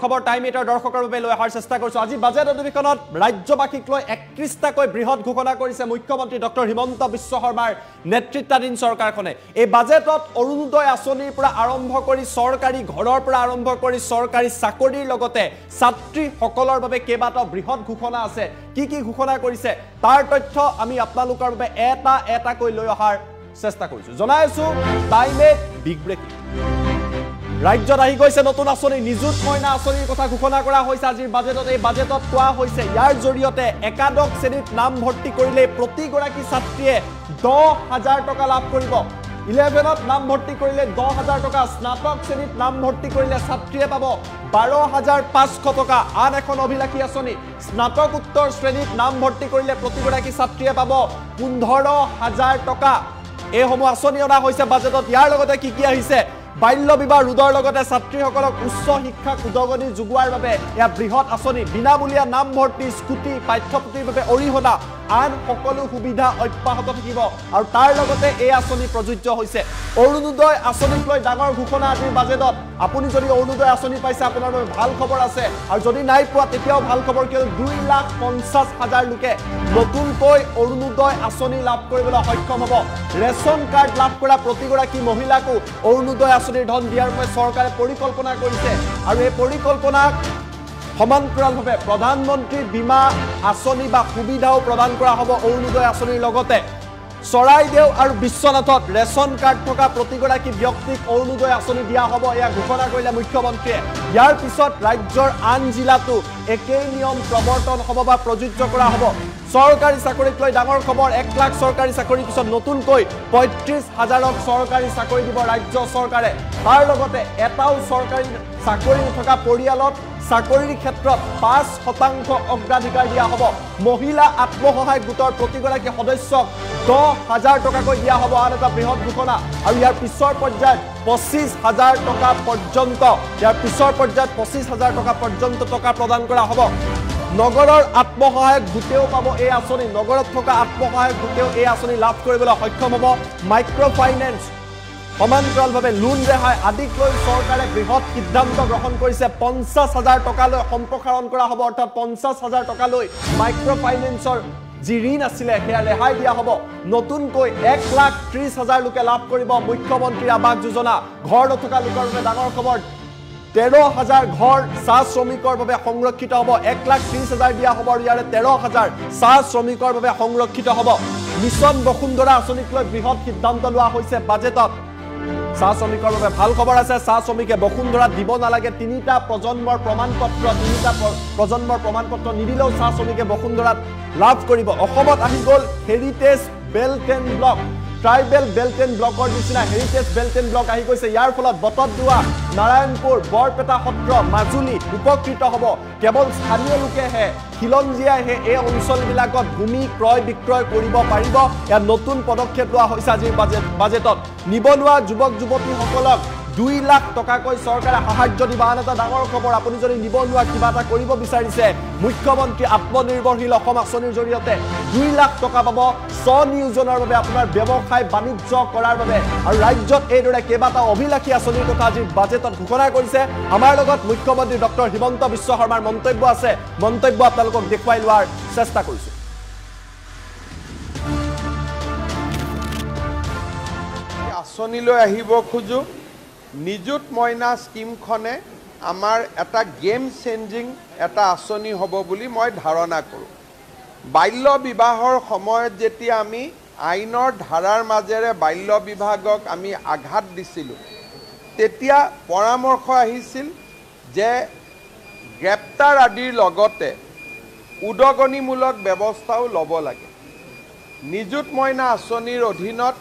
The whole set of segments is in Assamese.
খবৰ টাইম এটাৰ দৰ্শকৰ বাবে লৈ অহাৰ চেষ্টা কৰিছো আজি বাজেট অধিৱেশনত ৰাজ্যবাসীক লৈ 31টাকৈ বৃহৎ ঘোষণা কৰিছে মুখ্যমন্ত্ৰী ডক্টৰ হিমন্ত বিশ্ব শৰ্মাৰ নেতৃত্বাধীন চৰকাৰখনে এই বাজেটত অৰুণোদয় আঁচনিৰ পৰা আৰম্ভ কৰি চৰকাৰী ঘৰৰ পৰা আৰম্ভ কৰি চৰকাৰী চাকৰিৰ লগতে ছাত্ৰীসকলৰ বাবে কেইবাটাও বৃহৎ ঘোষণা আছে কি ঘোষণা কৰিছে তাৰ তথ্য আমি আপোনালোকৰ বাবে এটাকৈ লৈ অহাৰ চেষ্টা কৰিছো জনাইছো টাইমে বিগ ব্ৰেকিং ৰাজ্যত আহি গৈছে নতুন আঁচনি নিযুত মইনা আঁচনিৰ কথা ঘোষণা কৰা হৈছে আজিৰ বাজেটত এই বাজেটত কোৱা হৈছে ইয়াৰ জৰিয়তে একাদশ শ্ৰেণীত নাম ভৰ্তি কৰিলে প্ৰতিগৰাকী ছাত্ৰীয়ে 10,000 টকা লাভ কৰিব 11ত নাম ভৰ্তি কৰিলে 10,000 টকা স্নাতক শ্ৰেণীত নাম ভৰ্তি কৰিলে ছাত্ৰীয়ে পাব 12,500 টকা আন এখন অভিলাষী আঁচনি স্নাতকোত্তৰ শ্ৰেণীত নাম ভৰ্তি কৰিলে প্ৰতিগৰাকী ছাত্ৰীয়ে পাব 15,000 টকা এইসমূহ আঁচনি অনা হৈছে বাজেটত ইয়াৰ লগতে কি আহিছে বাল্য বিবাহ ৰোধৰ লগতে ছাত্ৰীসকলক উচ্চ শিক্ষাক উদগনি যোগোৱাৰ বাবে এয়া বৃহৎ আঁচনি বিনামূলীয়া নাম ভৰ্তি স্কুটি পাঠ্যপুথিৰ বাবে অৰিহণা আন সকলো সুবিধা অব্যাহত থাকিব আৰু তাৰ লগতে এই আঁচনি প্ৰযোজ্য হৈছে অৰুণোদয় আঁচনিক লৈ ডাঙৰ ঘোষণা আজিৰ বাজেটত আপুনি যদি অৰুণোদয় আঁচনি পাইছে আপোনাৰ বাবে ভাল খবৰ আছে আৰু যদি নাই পোৱা তেতিয়াও ভাল খবৰ কিয়নো 2,50,000 লোকে নতুনকৈ অৰুণোদয় আঁচনি লাভ কৰিবলৈ সক্ষম হ'ব ৰেচন কাৰ্ড লাভ কৰা প্ৰতিগৰাকী মহিলাকো অৰুণোদয় আঁচনিৰ ধন দিয়াৰ বাবে চৰকাৰে পৰিকল্পনা কৰিছে আৰু এই পৰিকল্পনাক সমান্তৰালভাৱে প্ৰধানমন্ত্ৰী বীমা আঁচনি বা সুবিধাও প্ৰদান কৰা হ'ব অৰুণোদয় আঁচনিৰ লগতে চৰাইদেউ আৰু বিশ্বনাথত ৰেচন কাৰ্ড থকা প্ৰতিগৰাকী ব্যক্তিক অৰুণোদয় আঁচনি দিয়া হ'ব এয়া ঘোষণা কৰিলে মুখ্যমন্ত্ৰীয়ে ইয়াৰ পিছত ৰাজ্যৰ আন জিলাতো একেই নিয়ম প্ৰৱৰ্তন হ'ব বা প্ৰযোজ্য কৰা হ'ব চৰকাৰী চাকৰিক লৈ ডাঙৰ খবৰ 1 লাখ চৰকাৰী চাকৰিৰ পিছত নতুনকৈ 35,000ক চৰকাৰী চাকৰি দিব ৰাজ্য চৰকাৰে তাৰ লগতে এটাও চৰকাৰী চাকৰি নথকা পৰিয়ালত চাকৰিৰ ক্ষেত্ৰত 5% অগ্ৰাধিকাৰ দিয়া হ'ব মহিলা আত্মসহায়ক গোটৰ প্ৰতিগৰাকী সদস্যক 10,000 টকাকৈ দিয়া হ'ব আন এটা বৃহৎ ঘোষণা আৰু ইয়াৰ পিছৰ পৰ্যায়ত 25,000 টকা পৰ্যন্ত টকা প্ৰদান কৰা হ'ব নগৰৰ আত্মসহায়ক গোটেও পাব এই আঁচনি নগৰত থকা আত্মসহায়ক গোটেও এই আঁচনি লাভ কৰিবলৈ সক্ষম হ'ব মাইক্ৰ ফাইনেন্স সমান্তৰালভাৱে লোন ৰেহাই আদিক লৈ চৰকাৰে বৃহৎ সিদ্ধান্ত গ্ৰহণ কৰিছে 50,000 টকালৈ সম্প্ৰসাৰণ কৰা হ'ব অৰ্থাৎ 50,000 টকালৈ মাইক্ৰ ফাইনেন্সৰ যি ঋণ আছিলে সেয়া ৰেহাই দিয়া হ'ব নতুনকৈ 1,30,000 লোকে লাভ কৰিব মুখ্যমন্ত্ৰী আৱাস যোজনা ঘৰ নথকা লোকৰ বাবে ডাঙৰ খবৰ 13,000 ঘৰ চাহ শ্ৰমিকৰ বাবে সংৰক্ষিত হ'ব 1,30,000 দিয়া হ'ব আৰু ইয়াৰে 13,000 চাহ শ্ৰমিকৰ বাবে সংৰক্ষিত হ'ব মিছন বসুন্ধৰা আঁচনিক লৈ বৃহৎ সিদ্ধান্ত লোৱা হৈছে বাজেটত চাহ শ্ৰমিকৰ বাবে ভাল খবৰ আছে চাহ শ্ৰমিকে বসুন্ধৰা দিব নালাগে তিনিটা প্ৰজন্মৰ প্ৰমাণপত্ৰ নিদিলেও চাহ শ্ৰমিকে বসুন্ধৰাত লাভ কৰিব অসমত আহি গ'ল heritage belt and block tribal belt and ব্লকৰ নিচিনা হেৰিটেজ বেল্ট এণ্ড ব্লক আহি গৈছে ইয়াৰ ফলত বটদ্ৰৱা নাৰায়ণপুৰ বৰপেটা সত্ৰ মাজুলী উপকৃত হ'ব কেৱল স্থানীয় লোকেহে খিলঞ্জীয়াইহে এই অঞ্চলবিলাকত ভূমি ক্ৰয় বিক্ৰয় কৰিব পাৰিব ইয়াৰ নতুন পদক্ষেপ লোৱা হৈছে আজিৰ বাজেটত নিবনুৱা যুৱক যুৱতীসকলক 2 লাখ টকাকৈ চৰকাৰে সাহায্য দিব আন এটা ডাঙৰ খবৰ আপুনি যদি নিবনুৱা কিবা এটা কৰিব বিচাৰিছে মুখ্যমন্ত্ৰী আত্মনিৰ্ভৰশীল অসম আঁচনিৰ জৰিয়তে 2 লাখ টকা পাব স্বনিয়োজনৰ বাবে আপোনাৰ ব্যৱসায় বাণিজ্য কৰাৰ বাবে আৰু ৰাজ্যত এইদৰে কেইবাটাও অভিলাষী আঁচনিৰ কথা আজি বাজেটত ঘোষণা কৰিছে আমাৰ লগত মুখ্যমন্ত্ৰী ডক্টৰ হিমন্ত বিশ্ব শৰ্মাৰ মন্তব্য আছে মন্তব্য আপোনালোকক দেখুৱাই লোৱাৰ চেষ্টা কৰিছো আঁচনিলৈ আহিব খোজো নিযুত মইনা স্কিমখনে আমাৰ এটা গেম চেঞ্জিং এটা আঁচনি হ'ব বুলি মই ধাৰণা কৰোঁ বাল্য বিবাহৰ সময়ত যেতিয়া আমি আইনৰ ধাৰাৰ মাজেৰে বাল্য বিবাহক আমি আঘাত দিছিলোঁ তেতিয়া পৰামৰ্শ আহিছিল যে গ্ৰেপ্তাৰ আদিৰ লগতে উদগনিমূলক ব্যৱস্থাও ল'ব লাগে নিযুত মইনা আঁচনিৰ অধীনত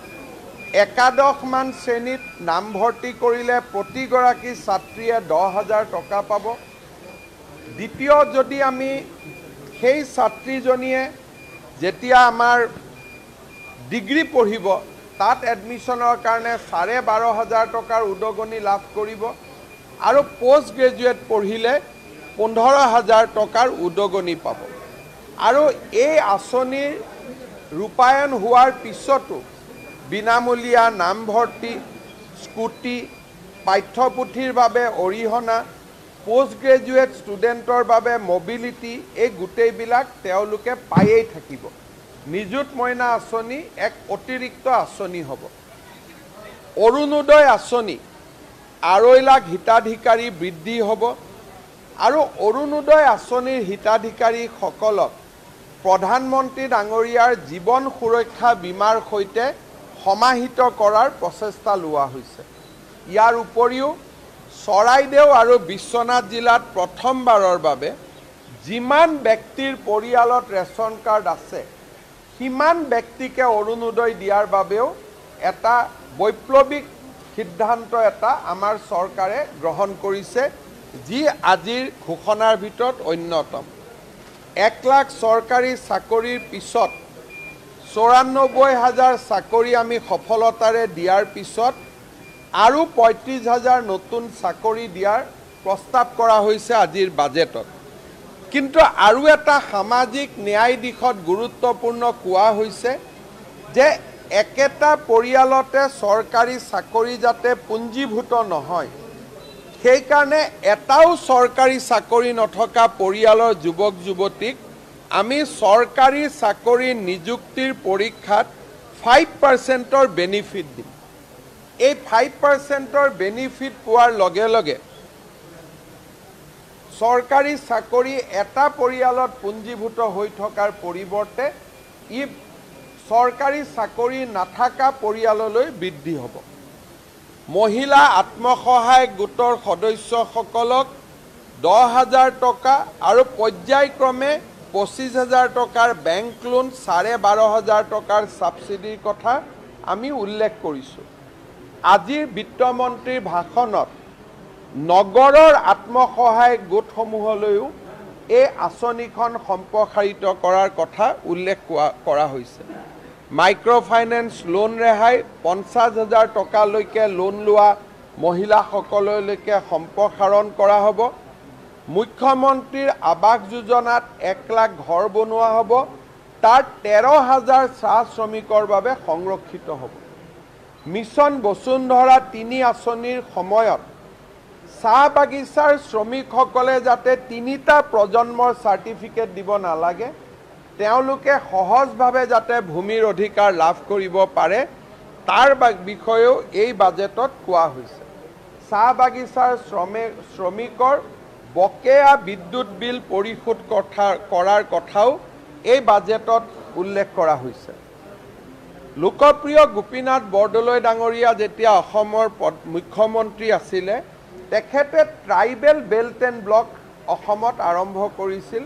একাদশমান শ্ৰেণীত নাম ভৰ্তি কৰিলে প্ৰতিগৰাকী ছাত্ৰীয়ে 10,000 টকা পাব দ্বিতীয় যদি আমি সেই ছাত্ৰীজনীয়ে যেতিয়া আমাৰ ডিগ্ৰী পঢ়িব তাত এডমিশ্যনৰ কাৰণে 12,500 টকাৰ উদগনি লাভ কৰিব আৰু পোষ্ট গ্ৰেজুৱেট পঢ়িলে 15,000 টকাৰ উদগনি পাব আৰু এই আঁচনিৰ ৰূপায়ণ হোৱাৰ পিছতো বিনামূলীয়া নামভৰ্তি স্কুটি পাঠ্যপুথিৰ বাবে অৰিহণা পোষ্ট গ্ৰেজুৱেট ষ্টুডেণ্টৰ বাবে মোবিলিটি এই গোটেইবিলাক তেওঁলোকে পায়েই থাকিব নিযুত মইনা আঁচনি এক অতিৰিক্ত আঁচনি হ'ব অৰুণোদয় আঁচনি 2.5 লাখ হিতাধিকাৰী বৃদ্ধি হ'ব আৰু অৰুণোদয় আঁচনিৰ হিতাধিকাৰীসকলক প্ৰধানমন্ত্ৰী ডাঙৰীয়াৰ জীৱন সুৰক্ষা বীমাৰ সৈতে সমাহিত কৰাৰ প্ৰচেষ্টা লোৱা হৈছে ইয়াৰ উপৰিও চৰাইদেউ আৰু বিশ্বনাথ জিলাত প্ৰথমবাৰৰ বাবে যিমান ব্যক্তিৰ পৰিয়ালত ৰেচন কাৰ্ড আছে সিমান ব্যক্তিকে অৰুণোদয় দিয়াৰ বাবেও এটা বৈপ্লৱিক সিদ্ধান্ত এটা আমাৰ চৰকাৰে গ্ৰহণ কৰিছে যি আজিৰ ঘোষণাৰ ভিতৰত অন্যতম 1 লাখ চৰকাৰী চাকৰিৰ পিছত 94,000 চাকৰি আমি সফলতাৰে দিয়াৰ পিছত আৰু 35,000 নতুন চাকৰি দিয়াৰ প্ৰস্তাৱ কৰা হৈছে আজিৰ বাজেটত কিন্তু আৰু এটা সামাজিক ন্যায় দিশত গুৰুত্বপূৰ্ণ কোৱা হৈছে যে একেটা পৰিয়ালতে চৰকাৰী চাকৰি যাতে পুঞ্জীভূত নহয় সেই কাৰণে এটাও চৰকাৰী চাকৰি নথকা পৰিয়ালৰ যুৱক যুৱতীক আমি চৰকাৰী চাকৰি নিযুক্তিৰ পৰীক্ষাত 5%ৰ বেনিফিট দিম এই 5%ৰ বেনিফিট পোৱাৰ লগে লগে চৰকাৰী চাকৰি এটা পৰিয়ালত পুঞ্জীভূত হৈ থকাৰ পৰিৱৰ্তে ই চৰকাৰী চাকৰি নাথাকা পৰিয়াললৈ বৃদ্ধি হ'ব মহিলা আত্মসহায়ক গোটৰ সদস্যসকলক 10,000 টকা আৰু পৰ্যায়ক্ৰমে 25,000 টকাৰ বেংক লোন 12,500 টকাৰ সাবসিডিৰ কথা আমি উল্লেখ কৰিছোঁ আজিৰ বিত্তমন্ত্ৰীৰ ভাষণত নগৰৰ আত্মসহায়ক গোটসমূহলৈও এই আঁচনিখন সম্প্ৰসাৰিত কৰাৰ কথা উল্লেখ কৰা হৈছে মাইক্ৰ ফাইনেন্স লোন ৰেহাই 50,000 টকালৈকে লোন লোৱা মহিলাসকললৈকে সম্প্ৰসাৰণ কৰা হ'ব মুখ্যমন্ত্ৰীৰ আৱাস যোজনাত 1 লাখ ঘৰ বনোৱা হ'ব তাৰ 13,000 চাহ শ্ৰমিকৰ বাবে সংৰক্ষিত হ'ব মিছন বসুন্ধৰা 3 আঁচনিৰ সময়ত চাহ বাগিচাৰ শ্ৰমিকসকলে যাতে 3টা প্ৰজন্মৰ সাৰ্টিফিকেট দিব নালাগে তেওঁলোকে সহজভাৱে যাতে ভূমিৰ অধিকাৰ লাভ কৰিব পাৰে তাৰ বিষয়েও এই বাজেটত কোৱা হৈছে চাহ বাগিচাৰ শ্ৰমিকৰ বকেয়া বিদ্যুৎ বিল পৰিশোধ কৰাৰ কথাও এই বাজেটত উল্লেখ কৰা হৈছে লোকপ্ৰিয় গোপীনাথ বৰদলৈ ডাঙৰীয়া যেতিয়া অসমৰ মুখ্যমন্ত্ৰী আছিলে তেখেতে ট্ৰাইবেল বেল্ট এণ্ড ব্লক অসমত আৰম্ভ কৰিছিল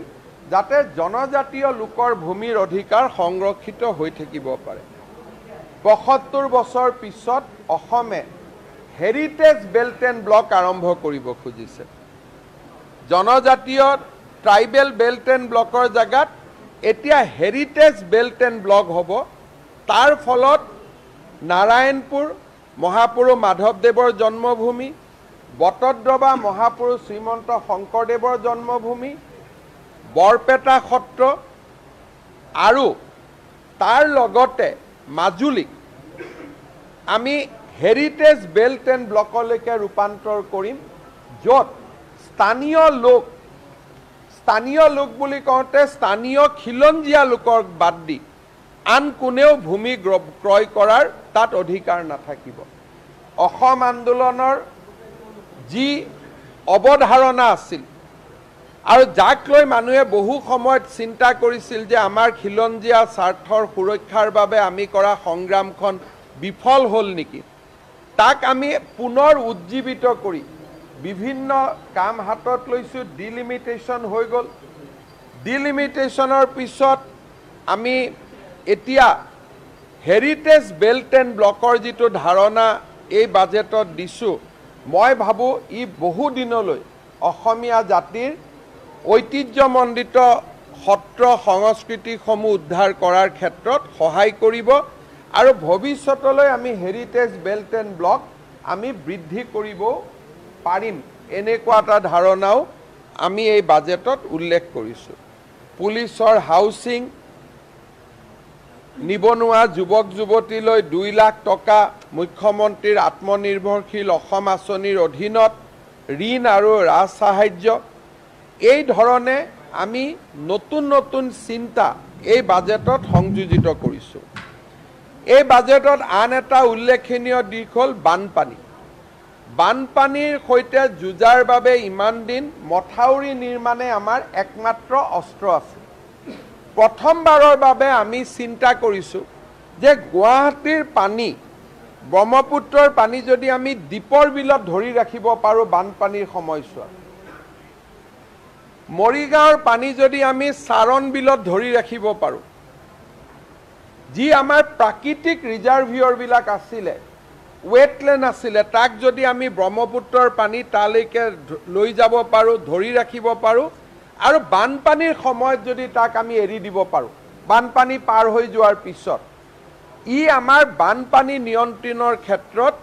যাতে জনজাতীয় লোকৰ ভূমিৰ অধিকাৰ সংৰক্ষিত হৈ থাকিব পাৰে ৭৫ বছৰ পিছত অসমে হেৰিটেজ বেল্ট এণ্ড ব্লক আৰম্ভ কৰিব খুজিছে জনজাতীয় ট্ৰাইবেল বেল্ট এণ্ড ব্লকৰ জাগাত এতিয়া হেৰিটেজ বেল্ট এণ্ড ব্লক হ'ব তাৰ ফলত নাৰায়ণপুৰ মহাপুৰুষ মাধৱদেৱৰ জন্মভূমি বটদ্ৰৱা মহাপুৰুষ শ্ৰীমন্ত শংকৰদেৱৰ জন্মভূমি বৰপেটা সত্ৰ আৰু তাৰ লগতে মাজুলীক আমি হেৰিটেজ বেল্ট এণ্ড ব্লকলৈকে ৰূপান্তৰ কৰিম য'ত স্থানীয় লোক বুলি কওঁতে স্থানীয় খিলঞ্জীয়া লোকক বাদ দি আন কোনেও ভূমি ক্ৰয় কৰাৰ তাত অধিকাৰ নাথাকিব অসম আন্দোলনৰ যি অৱধাৰণা আছিল আৰু যাক লৈ মানুহে বহু সময়ত চিন্তা কৰিছিল যে আমাৰ খিলঞ্জীয়া স্বাৰ্থৰ সুৰক্ষাৰ বাবে আমি কৰা সংগ্ৰামখন বিফল হ'ল নেকি তাক আমি পুনৰ উজ্জীৱিত কৰি বিভিন্ন কাম হাতত লৈছোঁ ডিলিমিটেশ্যন হৈ গ'ল ডিলিমিটেশ্যনৰ পিছত আমি এতিয়া হেৰিটেজ বেল্ট এণ্ড ব্লকৰ যিটো ধাৰণা এই বাজেটত দিছোঁ মই ভাবোঁ ই বহু দিনলৈ অসমীয়া জাতিৰ ঐতিহ্যমণ্ডিত সত্ৰ সংস্কৃতিসমূহ উদ্ধাৰ কৰাৰ ক্ষেত্ৰত সহায় কৰিব আৰু ভৱিষ্যতলৈ আমি হেৰিটেজ বেল্ট এণ্ড ব্লক আমি বৃদ্ধি কৰিব পাৰিম এনেকুৱা এটা ধাৰণাও আমি এই বাজেটত উল্লেখ কৰিছোঁ পুলিচৰ হাউচিং নিবনুৱা যুৱক যুৱতীলৈ 2 লাখ টকা মুখ্যমন্ত্ৰীৰ আত্মনিৰ্ভৰশীল অসম আঁচনিৰ অধীনত ঋণ আৰু ৰাজ সাহায্য এই ধৰণে আমি নতুন নতুন চিন্তা এই বাজেটত সংযোজিত কৰিছোঁ। এই বাজেটত আন এটা উল্লেখনীয় দিশ হ'ল বানপানী। বানপানীৰ সৈতে যুঁজাৰ বাবে ইমান দিন মথাউৰি নিৰ্মাণে আমাৰ একমাত্ৰ অস্ত্ৰ আছিল। প্ৰথমবাৰৰ বাবে আমি চিন্তা কৰিছোঁ যে গুৱাহাটীৰ পানী, ব্ৰহ্মপুত্ৰৰ পানী যদি আমি দীপৰ বিলত ধৰি ৰাখিব পাৰোঁ বানপানীৰ সময়ছোৱাত, মৰিগাঁৱৰ পানী যদি আমি চাৰণ বিলত ধৰি ৰাখিব পাৰোঁ, যি আমাৰ প্ৰাকৃতিক ৰিজাৰ্ভিয়ৰবিলাক আছিলে, ৱেটলেণ্ড আছিলে, তাক যদি আমি ব্ৰহ্মপুত্ৰৰ পানী তালৈকে লৈ যাব পাৰোঁ, ধৰি ৰাখিব পাৰোঁ, আৰু বানপানীৰ সময়ত যদি তাক আমি এৰি দিব পাৰোঁ, বানপানী পাৰ হৈ যোৱাৰ পিছত, ই আমাৰ বানপানী নিয়ন্ত্ৰণৰ ক্ষেত্ৰত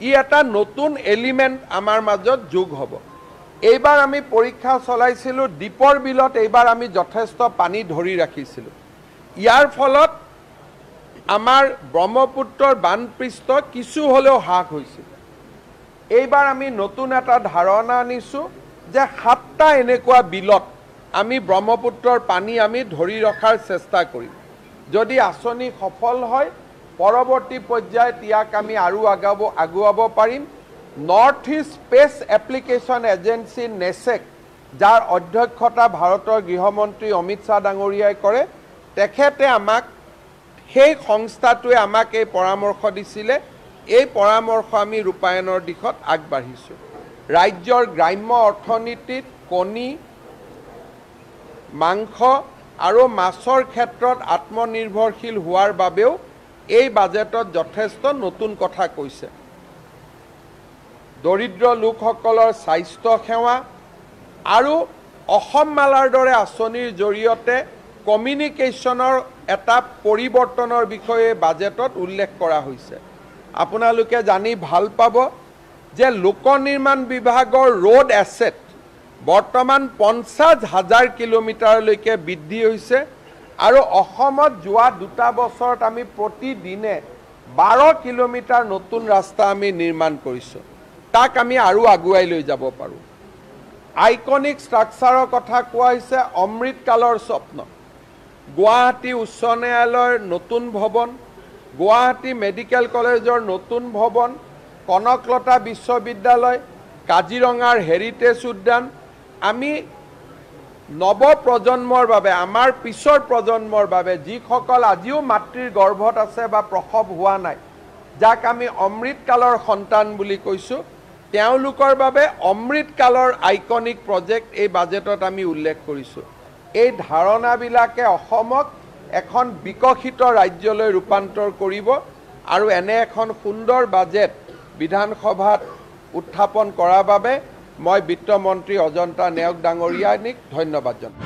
ই এটা নতুন এলিমেণ্ট আমাৰ মাজত যোগ হ'ব। এইবাৰ আমি পৰীক্ষা চলাইছিলোঁ, দীপৰ বিলত এইবাৰ আমি যথেষ্ট পানী ধৰি ৰাখিছিলোঁ। ইয়াৰ ফলত আমাৰ ব্ৰহ্মপুত্ৰৰ বানপৃষ্ঠ কিছু হ'লেও হ্ৰাস হৈছিল। এইবাৰ আমি নতুন এটা ধাৰণা আনিছোঁ যে 7টা এনেকুৱা বিলত আমি ব্ৰহ্মপুত্ৰৰ পানী আমি ধৰি ৰখাৰ চেষ্টা কৰিম। যদি আঁচনি সফল হয়, পৰৱৰ্তী পৰ্যায়ত ইয়াক আমি আৰু আগুৱাব পাৰিম। North east space application agency NESAC, যাৰ অধ্যক্ষতা ভাৰতৰ গৃহমন্ত্ৰী অমিত শ্বাহ ডাঙৰীয়াই কৰে, তেখেতে আমাক, সেই সংস্থাটোৱে আমাক এই পৰামৰ্শ দিছিলে। এই পৰামৰ্শ আমি ৰূপায়ণৰ দিশত আগবাঢ়িছোঁ। ৰাজ্যৰ গ্ৰাম্য অৰ্থনীতিত কণী, মাংস আৰু মাছৰ ক্ষেত্ৰত আত্মনিৰ্ভৰশীল হোৱাৰ বাবেও এই বাজেটত যথেষ্ট নতুন কথা কৈছে। দৰিদ্ৰ লোকসকলৰ স্বাস্থ্য সেৱা আৰু অসম মালাৰ দৰে আঁচনিৰ জৰিয়তে কমিউনিকেশ্যনৰ এটা পৰিৱৰ্তনৰ বিষয়ে বাজেটত উল্লেখ কৰা হৈছে। আপোনালোকে জানি ভাল পাব যে লোক নিৰ্মাণ বিভাগৰ ৰোড এছেট বৰ্তমান 50,000 কিলোমিটাৰলৈকে বৃদ্ধি হৈছে, আৰু অসমত যোৱা 2 বছৰত আমি প্ৰতিদিনে 12 কিলোমিটাৰ নতুন ৰাস্তা আমি নিৰ্মাণ কৰিছোঁ। তাক আমি আৰু আগুৱাই লৈ যাব পাৰোঁ। আইকনিক ষ্ট্ৰাকচাৰৰ কথা কোৱা হৈছে, অমৃতকালৰ স্বপ্ন। গুৱাহাটী উচ্চ ন্যায়ালয়ৰ নতুন ভৱন, গুৱাহাটী মেডিকেল কলেজৰ নতুন ভৱন, কনকলতা বিশ্ববিদ্যালয়, কাজিৰঙাৰ হেৰিটেজ উদ্যান, আমি নৱপ্ৰজন্মৰ বাবে, আমাৰ পিছৰ প্ৰজন্মৰ বাবে, যিসকল আজিও মাতৃৰ গৰ্ভত আছে বা প্ৰসৱ হোৱা নাই, যাক আমি অমৃতকালৰ সন্তান বুলি কৈছোঁ, তেওঁলোকৰ বাবে অমৃতকালৰ আইকনিক প্ৰজেক্ট এই বাজেটত আমি উল্লেখ কৰিছোঁ। এই ধাৰণাবিলাকে অসমক এখন বিকশিত ৰাজ্যলৈ ৰূপান্তৰ কৰিব, আৰু এনে এখন সুন্দৰ বাজেট বিধানসভাত উত্থাপন কৰাৰ বাবে মই বিত্তমন্ত্ৰী অজন্তা নেওগ ডাঙৰীয়াক ধন্যবাদ জনাওঁ।